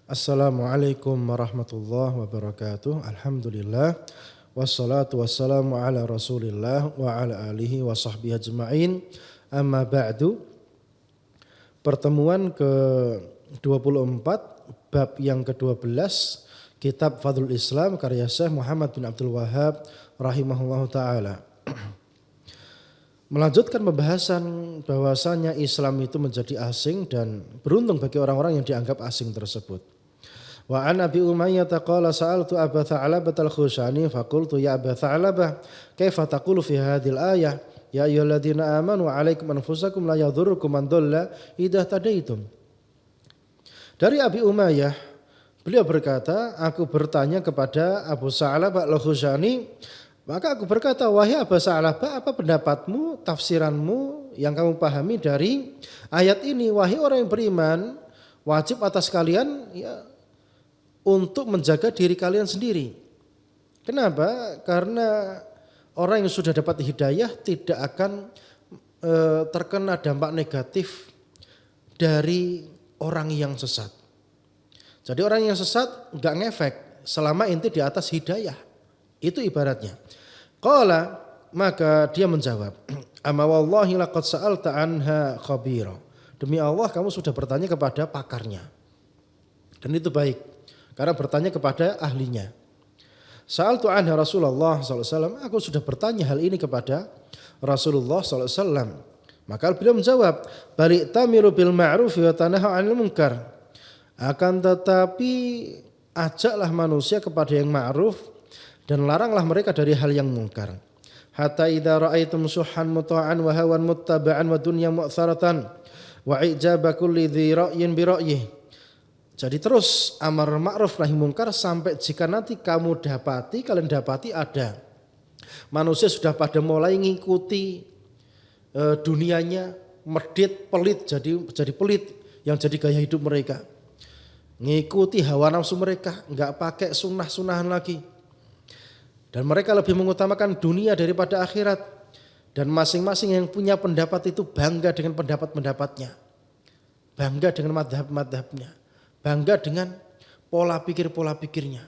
Assalamualaikum warahmatullahi wabarakatuh. Alhamdulillah. Wassalatu wassalamu ala rasulillah wa ala alihi wa sahbihi ajma'in. Amma ba'du. Pertemuan ke-24 bab yang ke-12 Kitab Fadlul Islam karya Syekh Muhammad bin Abdul Wahhab rahimahullahu ta'ala. Melanjutkan pembahasan bahwasanya Islam itu menjadi asing dan beruntung bagi orang-orang yang dianggap asing tersebut. Wa an Abi Umayyah qala sa'altu Aba Tha'labah al-Khushani faqultu ya Aba Tha'labah kaifa taqulu fi hadhil ayah ya ayyuhalladzina amanu 'alaikum anfusakum la yadhurrukum man dhalla idza tadaitum. Dari Abi Umayyah beliau berkata, aku bertanya kepada Abu Tha'labah al-Khushani, maka aku berkata, wahai Abu Tha'labah, apa pendapatmu, tafsiranmu yang kamu pahami dari ayat ini? Wahai orang yang beriman, wajib atas kalian ya untuk menjaga diri kalian sendiri. Kenapa? Karena orang yang sudah dapat hidayah tidak akan terkena dampak negatif dari orang yang sesat. Jadi orang yang sesat enggak ngefek selama inti di atas hidayah. Itu ibaratnya. Qala, maka dia menjawab, amma wallahi laqad sa'alta anha khabira. Demi Allah kamu sudah bertanya kepada pakarnya. Dan itu baik. Karena bertanya kepada ahlinya. Sa'altu anha Rasulullah SAW. Aku sudah bertanya hal ini kepada Rasulullah SAW. Maka beliau menjawab, balik tamiru bil ma'ruf wa tanaha 'anil munkar. Akan tetapi ajaklah manusia kepada yang ma'ruf dan laranglah mereka dari hal yang mungkar. Hatta idza ra'aitum suhan muta'an wa hawan muttaba'an wa dunya mu'tsaratan wa ijaba kulli dzi ra'yin bi ra'yihi. Jadi terus amar ma'ruf nahi mungkar sampai jika nanti kalian dapati ada manusia sudah pada mulai ngikuti dunianya, medit, pelit, jadi pelit yang jadi gaya hidup mereka. Ngikuti hawa nafsu mereka, enggak pakai sunnah-sunnahan lagi. Dan mereka lebih mengutamakan dunia daripada akhirat. Dan masing-masing yang punya pendapat itu bangga dengan pendapat-pendapatnya. Bangga dengan madhab-madhabnya. Bangga dengan pola pikirnya.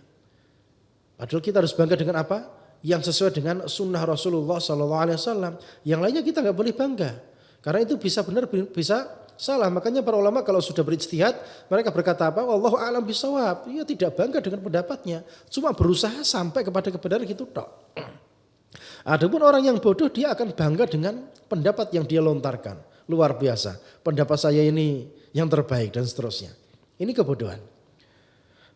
Padahal kita harus bangga dengan apa? Yang sesuai dengan sunnah Rasulullah SAW. Yang lainnya kita nggak boleh bangga. Karena itu bisa benar, bisa salah. Makanya para ulama kalau sudah berijtihad, mereka berkata apa? Wallahu a'lam bishawab. Dia tidak bangga dengan pendapatnya. Cuma berusaha sampai kepada kebenaran gitu tok. Adapun orang yang bodoh dia akan bangga dengan pendapat yang dia lontarkan. Luar biasa. Pendapat saya ini yang terbaik dan seterusnya. Ini kebodohan.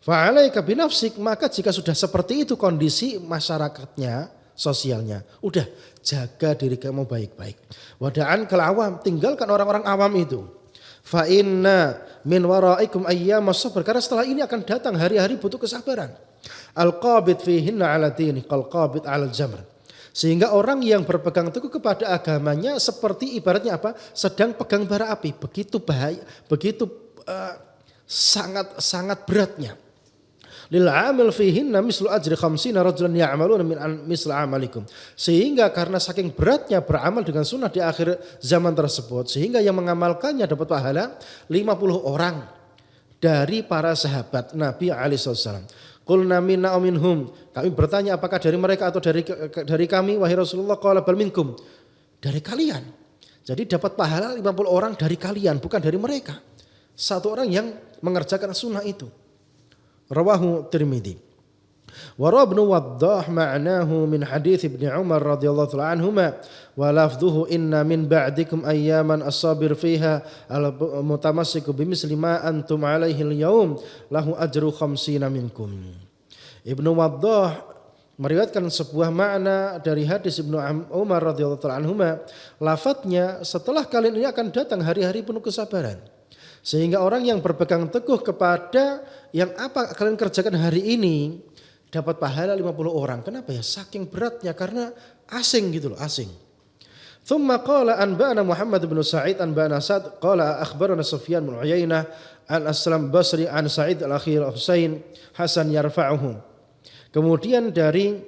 Fa'alaika binafsik, maka jika sudah seperti itu kondisi masyarakatnya, sosialnya, udah jaga diri kamu baik-baik. Wada'an kal awam, tinggalkan orang-orang awam itu. Fa inna min waraikum ayyamas sabr, karena setelah ini akan datang hari-hari butuh kesabaran. Al-qabid fihinna ala dini, qal-qabid ala jamr. Sehingga orang yang berpegang teguh kepada agamanya seperti ibaratnya apa? Sedang pegang bara api, begitu bahaya, begitu sangat beratnya. Lil amil fihinna mislu ajri khamsina rajulan ya'maluna min misla amalikum. Sehingga karena saking beratnya beramal dengan sunnah di akhir zaman tersebut, sehingga yang mengamalkannya dapat pahala 50 orang dari para sahabat Nabi alaihi wasallam. Qulna minna minhum. Kami bertanya apakah dari mereka atau dari kami wahai Rasulullah? Qala bal minkum. Dari kalian. Jadi dapat pahala 50 orang dari kalian, bukan dari mereka. Satu orang yang mengerjakan sunnah itu. Rawahu Tirmidzi. Wa Ibnu Waddah ma'nahu min hadits Ibnu Umar radhiyallahu anhuma wa lafdhuhu inna min ba'dikum ayyaman as-sabir fiha al-mutamassiku bimisli ma antum alaihi al-yawm lahu ajru khamsina minkum. Ibnu Waddah meriwayatkan sebuah makna dari hadis Ibnu Umar radhiyallahu anhuma, lafadznya setelah kalian ini akan datang hari-hari penuh kesabaran. Sehingga orang yang berpegang teguh kepada yang apa kalian kerjakan hari ini dapat pahala 50 orang. Kenapa ya? Saking beratnya karena asing gitu loh, asing. Thumma qala anba'ana Muhammad bin Sa'id anba'ana Sa'd qala akhbarana Sufyan bin Uyainah an Aslam Basri an Sa'id al-Akhir Husain Hasan yarfa'uhu. Kemudian dari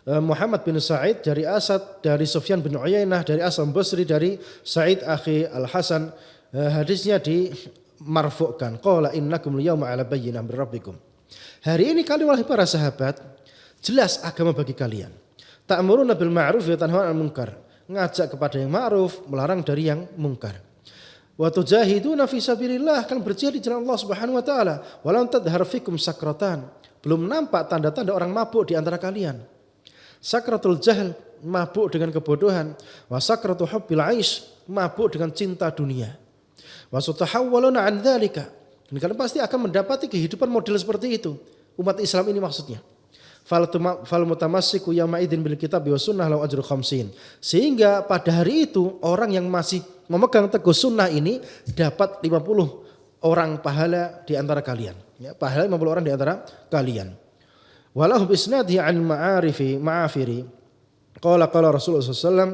Muhammad bin Sa'id dari Asad dari Sufyan bin Uyainah dari Aslam Basri dari Sa'id Akhi Al-Hasan, hadisnya di marfu'kan. Qala innakum al-yawma 'ala bayyinah min rabbikum. Hari ini kalian wahai para sahabat, jelas agama bagi kalian. Ta'muruna bil ma'ruf wa tanhauna 'anil munkar. Ngajak kepada yang ma'ruf, melarang dari yang mungkar. Wa tujahiduna fi sabilillah, kan berjihad di jalan Allah Subhanahu wa taala. Walam tadhhar fikum sakratan. Belum nampak tanda-tanda orang mabuk di antara kalian. Sakratul jahl, mabuk dengan kebodohan. Wa sakratul hubbil 'aish, mabuk dengan cinta dunia. Wa satahawwaluna 'an dzalika. Dan kalian pasti akan mendapati kehidupan model seperti itu. Umat Islam ini maksudnya. Fal mutamassiku yawma idzin bil kitab wa sunnah lahu ajru 50. Sehingga pada hari itu orang yang masih memegang teguh sunnah ini dapat 50 orang pahala di antara kalian. Ya, pahala 50 orang di antara kalian. Walahu bisnadihi 'an ma'afiri. Qala Rasulullah sallallahu alaihi wasallam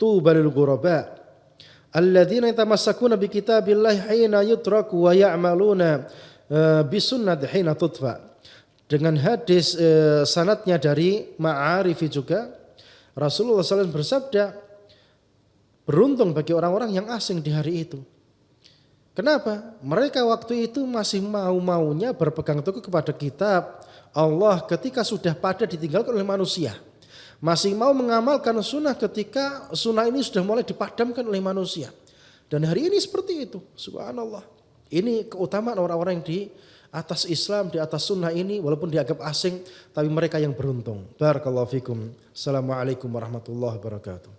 tubalil ghuraba alladzina yatamassakuna bi kitabillahi hina yutraku wa ya'maluna bisunnati hina tutfa. Dengan hadis sanadnya dari Ma'arifi juga Rasulullah SAW bersabda, beruntung bagi orang-orang yang asing di hari itu. Kenapa? Mereka waktu itu masih mau-maunya berpegang teguh kepada kitab Allah ketika sudah pada ditinggalkan oleh manusia. Masih mau mengamalkan sunnah ketika sunnah ini sudah mulai dipadamkan oleh manusia. Dan hari ini seperti itu, subhanallah. Ini keutamaan orang-orang yang di atas Islam, di atas sunnah ini, walaupun dianggap asing, tapi mereka yang beruntung. Barakallahu fikum. Assalamualaikum warahmatullahi wabarakatuh.